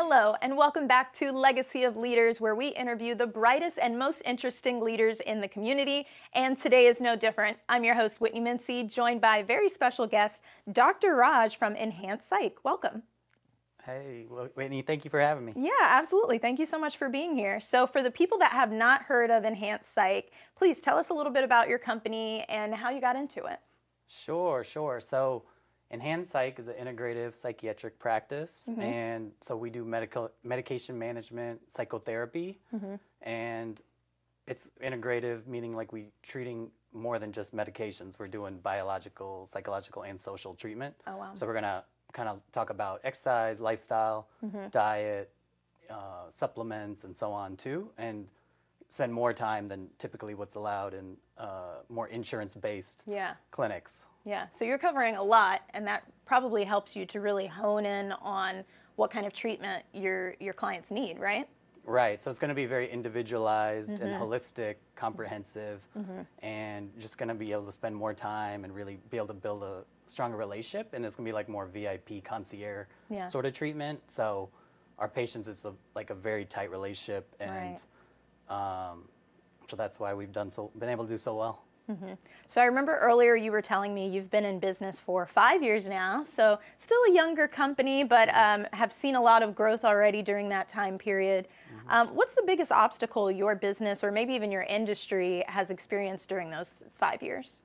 Hello, and welcome back to Legacy of Leaders, where we interview the brightest and most interesting leaders in the community. And today is no different. I'm your host, Whitney Mincey, joined by very special guest, Dr. Raj from Enhanced Psych. Welcome. Hey, Whitney, thank you for having me. Yeah, absolutely. Thank you so much for being here. So for the people that have not heard of Enhanced Psych, please tell us a little bit about your company and how you got into it. Sure. So Enhanced Psych is an integrative psychiatric practice, and so we do medication management, psychotherapy, and it's integrative, meaning like we treating more than just medications. We're doing biological, psychological, and social treatment. Oh, wow. So we're gonna kind of talk about exercise, lifestyle, diet, supplements, and so on too, and spend more time than typically what's allowed in more insurance-based clinics. Yeah, so you're covering a lot, and that probably helps you to really hone in on what kind of treatment your clients need, right? Right, so it's going to be very individualized and holistic, comprehensive, and just going to be able to spend more time and really be able to build a stronger relationship, and it's going to be like more VIP concierge sort of treatment. So our patients, it's like a very tight relationship, and so that's why we've been able to do so well. So I remember earlier you were telling me you've been in business for 5 years now, so still a younger company, but have seen a lot of growth already during that time period. What's the biggest obstacle your business or maybe even your industry has experienced during those 5 years?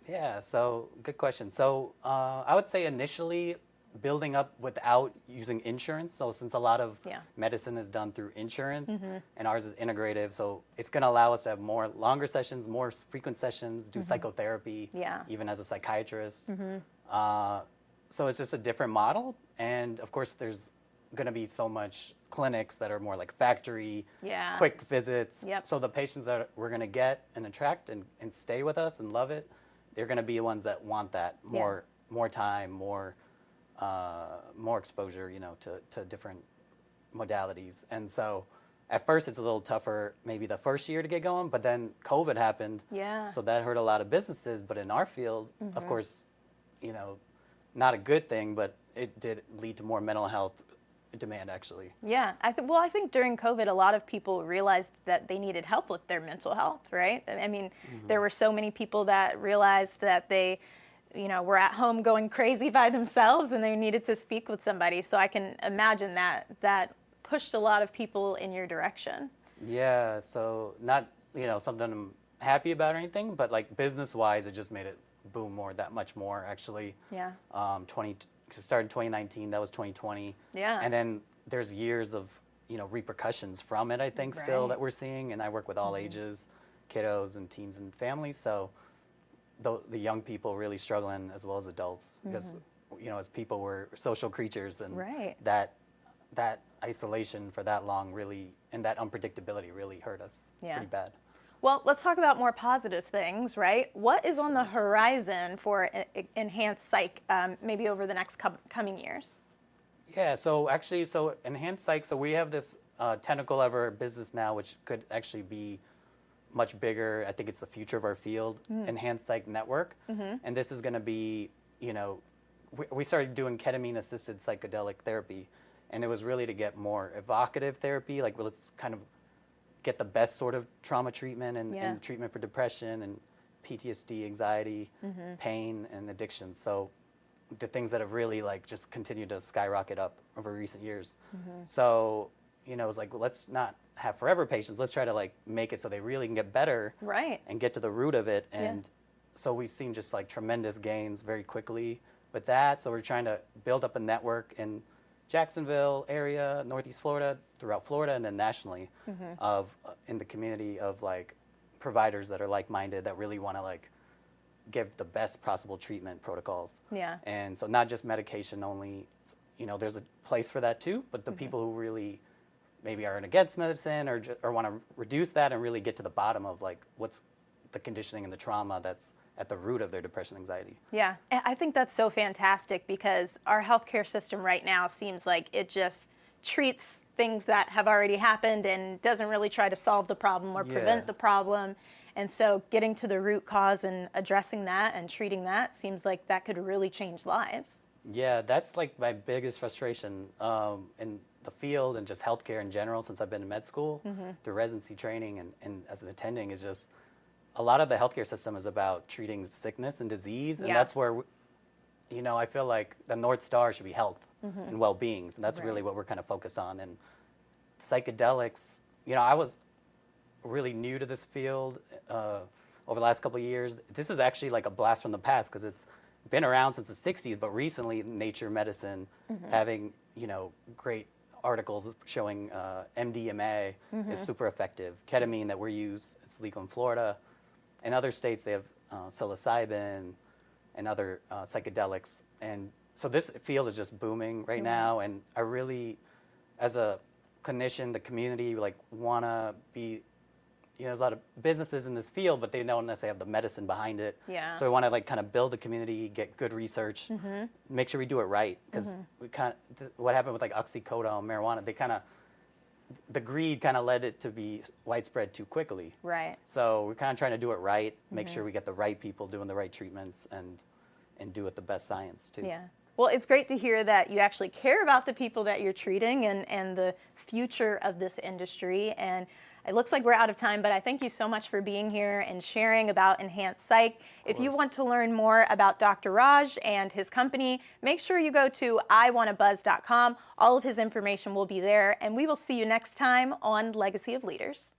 Yeah, so good question. So I would say initially building up without using insurance. So since a lot of medicine is done through insurance and ours is integrative, so it's going to allow us to have more longer sessions, more frequent sessions, do psychotherapy, even as a psychiatrist. So it's just a different model. And of course, there's going to be so much clinics that are more like factory, quick visits. So the patients that we're going to get and attract and stay with us and love it, they're going to be the ones that want that more time, more exposure, to different modalities. And so at first it's a little tougher, maybe the first year to get going, but then COVID happened. So that hurt a lot of businesses. But in our field, of course, not a good thing, but it did lead to more mental health demand, actually. Yeah, I think during COVID, a lot of people realized that they needed help with their mental health, right? I mean, there were so many people that realized that they were at home going crazy by themselves and they needed to speak with somebody. So I can imagine that pushed a lot of people in your direction. Yeah, so not, something I'm happy about or anything, but like business-wise, it just made it boom that much more, actually. Started in 2019, that was 2020. And then there's years of, repercussions from it, I think, still that we're seeing. And I work with all ages, kiddos and teens and families. So the young people really struggling as well as adults because, as people we're social creatures, and that isolation for that long really, and that unpredictability really hurt us pretty bad. Well, let's talk about more positive things, right? What is on the horizon for Enhanced Psych, maybe over the next coming years? Yeah, so actually, Enhanced Psych, so we have this tentacle of our business now, which could actually be much bigger. I think it's the future of our field, Enhanced Psych Network. And this is going to be, we started doing ketamine-assisted psychedelic therapy, and it was really to get more evocative therapy, like let's kind of get the best sort of trauma treatment and treatment for depression and PTSD, anxiety, pain, and addiction. So the things that have really just continued to skyrocket up over recent years. So, it's like, well, let's not have forever patients. Let's try to make it so they really can get better and get to the root of it. And so we've seen just tremendous gains very quickly with that. So we're trying to build up a network in Jacksonville area, Northeast Florida, throughout Florida, and then nationally in the community of providers that are like-minded, that really want to give the best possible treatment protocols. And so not just medication only, there's a place for that too, but the people who really maybe are against medicine or want to reduce that and really get to the bottom of what's the conditioning and the trauma that's at the root of their depression, anxiety. Yeah, I think that's so fantastic because our healthcare system right now seems like it just treats things that have already happened and doesn't really try to solve the problem or prevent the problem. And so getting to the root cause and addressing that and treating that seems like that could really change lives. Yeah, that's my biggest frustration. And the field and just healthcare in general since I've been in med school, through residency training and as an attending, is just a lot of the healthcare system is about treating sickness and disease, and that's where, you know, I feel like the North Star should be health and well-being, and that's really what we're kind of focused on. And psychedelics, you know, I was really new to this field over the last couple of years. This is actually like a blast from the past because it's been around since the 60s, but recently Nature Medicine having, you know, great articles showing MDMA is super effective. Ketamine that we use, it's legal in Florida. In other states, they have psilocybin and other psychedelics. And so this field is just booming right now. And I really, as a clinician, the community, like, want to be, you know, there's a lot of businesses in this field, but they don't necessarily have the medicine behind it. Yeah. So we want to like kind of build a community, get good research, make sure we do it right. Because we kind of, what happened with like oxycodone, marijuana, they kind of, the greed kind of led it to be widespread too quickly. Right. So we're kind of trying to do it right, make sure we get the right people doing the right treatments and do it the best science too. Yeah. Well, it's great to hear that you actually care about the people that you're treating and the future of this industry. And it looks like we're out of time, but I thank you so much for being here and sharing about Enhanced Psych. If you want to learn more about Dr. Raj and his company, make sure you go to iwannabuzz.com. All of his information will be there, and we will see you next time on Legacy of Leaders.